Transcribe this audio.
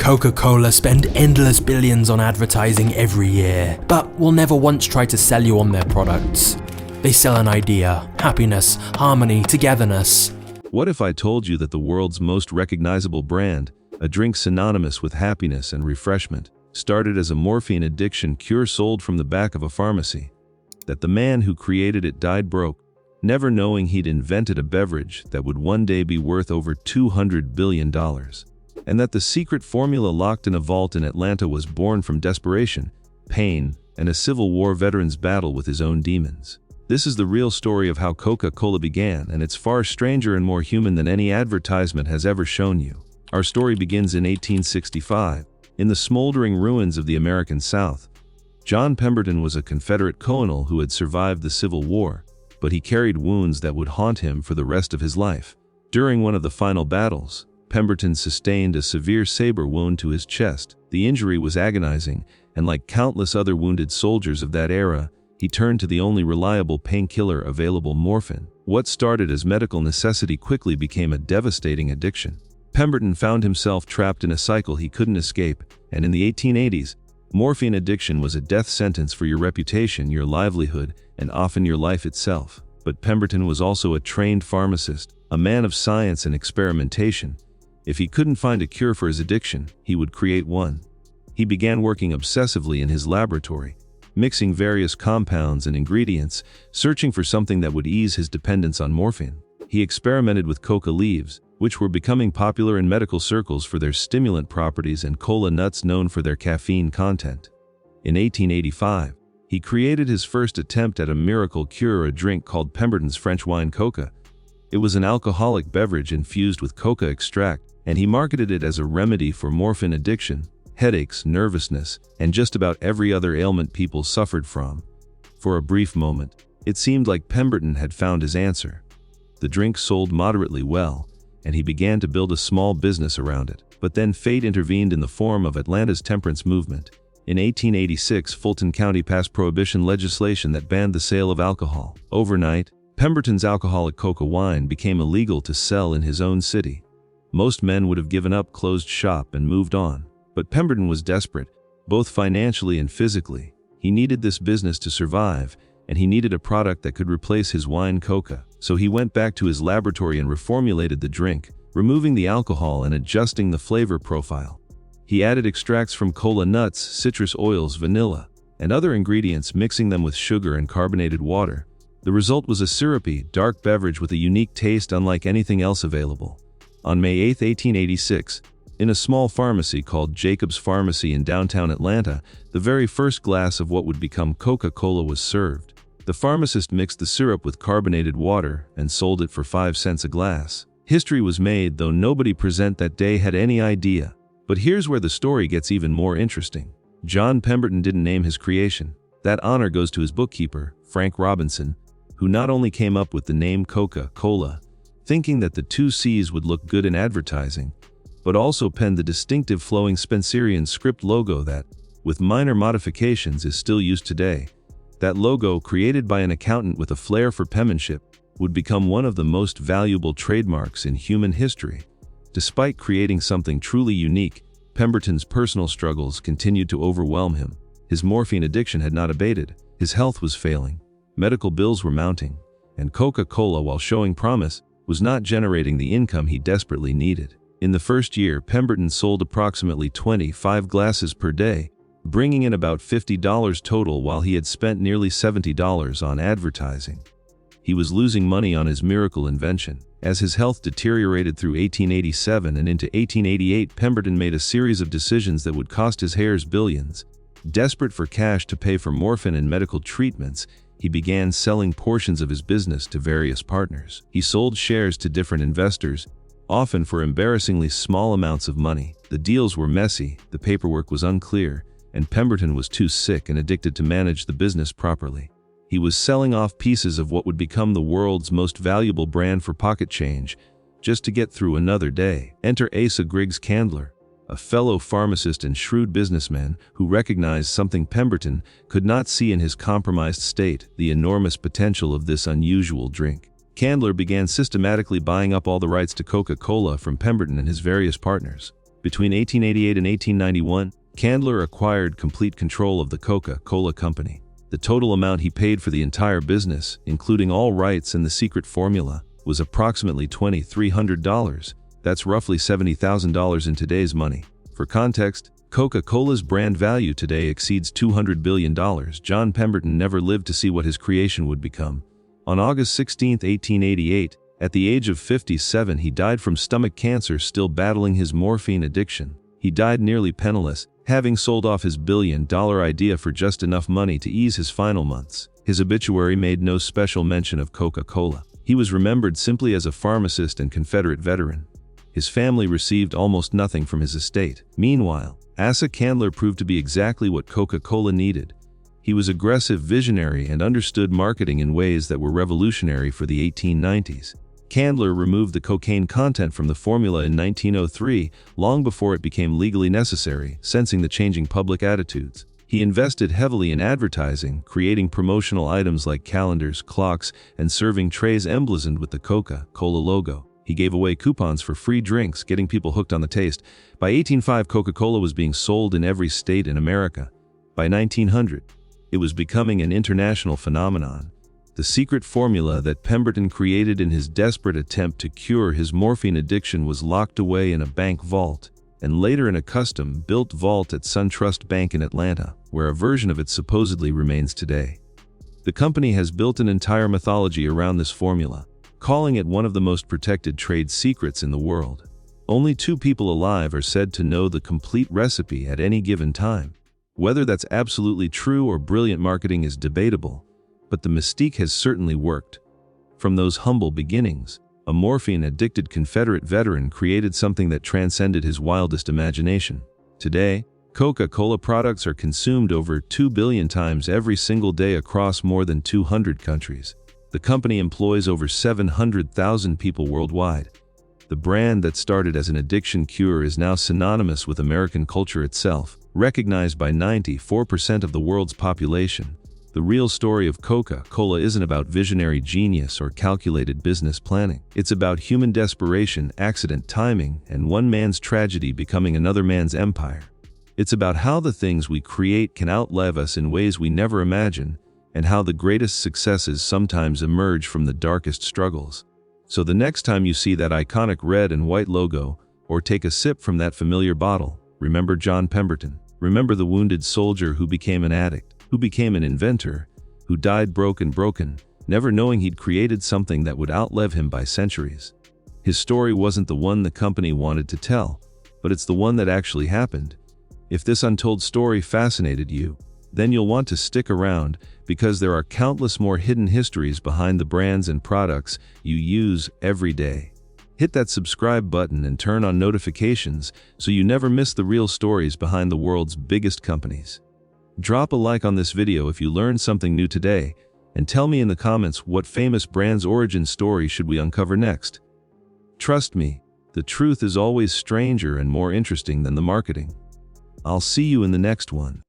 Coca-Cola spend endless billions on advertising every year, but will never once try to sell you on their products. They sell an idea, happiness, harmony, togetherness. What if I told you that the world's most recognizable brand, a drink synonymous with happiness and refreshment, started as a morphine addiction cure sold from the back of a pharmacy? That the man who created it died broke, never knowing he'd invented a beverage that would one day be worth over $200 billion. And that the secret formula locked in a vault in Atlanta was born from desperation, pain, and a Civil War veteran's battle with his own demons. This is the real story of how Coca-Cola began, and it's far stranger and more human than any advertisement has ever shown you. Our story begins in 1865, in the smoldering ruins of the American South. John Pemberton was a Confederate colonel who had survived the Civil War, but he carried wounds that would haunt him for the rest of his life. During one of the final battles, Pemberton sustained a severe saber wound to his chest. The injury was agonizing, and like countless other wounded soldiers of that era, he turned to the only reliable painkiller available, morphine. What started as medical necessity quickly became a devastating addiction. Pemberton found himself trapped in a cycle he couldn't escape, and in the 1880s, morphine addiction was a death sentence for your reputation, your livelihood, and often your life itself. But Pemberton was also a trained pharmacist, a man of science and experimentation. If he couldn't find a cure for his addiction, he would create one. He began working obsessively in his laboratory, mixing various compounds and ingredients, searching for something that would ease his dependence on morphine. He experimented with coca leaves, which were becoming popular in medical circles for their stimulant properties, and cola nuts known for their caffeine content. In 1885, he created his first attempt at a miracle cure, a drink called Pemberton's French wine coca. It was an alcoholic beverage infused with coca extract, and he marketed it as a remedy for morphine addiction, headaches, nervousness, and just about every other ailment people suffered from. For a brief moment, it seemed like Pemberton had found his answer. The drink sold moderately well, and he began to build a small business around it. But then fate intervened in the form of Atlanta's temperance movement. In 1886, Fulton County passed prohibition legislation that banned the sale of alcohol. Overnight, Pemberton's alcoholic coca wine became illegal to sell in his own city. Most men would have given up, closed shop, and moved on. But Pemberton was desperate, both financially and physically. He needed this business to survive, and he needed a product that could replace his wine coca. So he went back to his laboratory and reformulated the drink, removing the alcohol and adjusting the flavor profile. He added extracts from cola nuts, citrus oils, vanilla, and other ingredients, mixing them with sugar and carbonated water. The result was a syrupy, dark beverage with a unique taste unlike anything else available. On May 8, 1886, in a small pharmacy called Jacob's Pharmacy in downtown Atlanta, the very first glass of what would become Coca-Cola was served. The pharmacist mixed the syrup with carbonated water and sold it for 5 cents a glass. History was made, though nobody present that day had any idea. But here's where the story gets even more interesting. John Pemberton didn't name his creation. That honor goes to his bookkeeper, Frank Robinson, who not only came up with the name Coca-Cola, thinking that the 2 C's would look good in advertising, but also penned the distinctive flowing Spencerian script logo that, with minor modifications, is still used today. That logo, created by an accountant with a flair for penmanship, would become one of the most valuable trademarks in human history. Despite creating something truly unique, Pemberton's personal struggles continued to overwhelm him. His morphine addiction had not abated, his health was failing, medical bills were mounting, and Coca-Cola, while showing promise, was not generating the income he desperately needed. In the first year, Pemberton sold approximately 25 glasses per day, bringing in about $50 total, while he had spent nearly $70 on advertising. He was losing money on his miracle invention. As his health deteriorated through 1887 and into 1888, Pemberton made a series of decisions that would cost his heirs billions. Desperate for cash to pay for morphine and medical treatments, he began selling portions of his business to various partners. He sold shares to different investors, often for embarrassingly small amounts of money. The deals were messy, the paperwork was unclear, and Pemberton was too sick and addicted to manage the business properly. He was selling off pieces of what would become the world's most valuable brand for pocket change, just to get through another day. Enter Asa Candler, a fellow pharmacist and shrewd businessman who recognized something Pemberton could not see in his compromised state: the enormous potential of this unusual drink. Candler began systematically buying up all the rights to Coca-Cola from Pemberton and his various partners. Between 1888 and 1891, Candler acquired complete control of the Coca-Cola company. The total amount he paid for the entire business, including all rights and the secret formula, was approximately $2,300. That's roughly $70,000 in today's money. For context, Coca-Cola's brand value today exceeds $200 billion. John Pemberton never lived to see what his creation would become. On August 16, 1888, at the age of 57, he died from stomach cancer, still battling his morphine addiction. He died nearly penniless, having sold off his billion-dollar idea for just enough money to ease his final months. His obituary made no special mention of Coca-Cola. He was remembered simply as a pharmacist and Confederate veteran. His family received almost nothing from his estate. Meanwhile, Asa Candler proved to be exactly what Coca-Cola needed. He was aggressive, visionary, and understood marketing in ways that were revolutionary for the 1890s. Candler removed the cocaine content from the formula in 1903, long before it became legally necessary, sensing the changing public attitudes. He invested heavily in advertising, creating promotional items like calendars, clocks, and serving trays emblazoned with the Coca-Cola logo. He gave away coupons for free drinks, getting people hooked on the taste. By 1805, Coca-Cola was being sold in every state in America. By 1900, it was becoming an international phenomenon. The secret formula that Pemberton created in his desperate attempt to cure his morphine addiction was locked away in a bank vault, and later in a custom-built vault at SunTrust Bank in Atlanta, where a version of it supposedly remains today. The company has built an entire mythology around this formula, calling it one of the most protected trade secrets in the world. Only 2 people alive are said to know the complete recipe at any given time. Whether that's absolutely true or brilliant marketing is debatable, but the mystique has certainly worked. From those humble beginnings, a morphine-addicted Confederate veteran created something that transcended his wildest imagination. Today, Coca-Cola products are consumed over 2 billion times every single day across more than 200 countries. The company employs over 700,000 people worldwide. The brand that started as an addiction cure is now synonymous with American culture itself, recognized by 94% of the world's population. The real story of Coca-Cola isn't about visionary genius or calculated business planning. It's about human desperation, accident timing, and one man's tragedy becoming another man's empire. It's about how the things we create can outlive us in ways we never imagine, and how the greatest successes sometimes emerge from the darkest struggles. So the next time you see that iconic red and white logo, or take a sip from that familiar bottle, remember John Pemberton. Remember the wounded soldier who became an addict, who became an inventor, who died broken, never knowing he'd created something that would outlive him by centuries. His story wasn't the one the company wanted to tell, but it's the one that actually happened. If this untold story fascinated you, then you'll want to stick around, because there are countless more hidden histories behind the brands and products you use every day. Hit that subscribe button and turn on notifications so you never miss the real stories behind the world's biggest companies. Drop a like on this video if you learned something new today, and tell me in the comments what famous brand's origin story should we uncover next. Trust me, the truth is always stranger and more interesting than the marketing. I'll see you in the next one.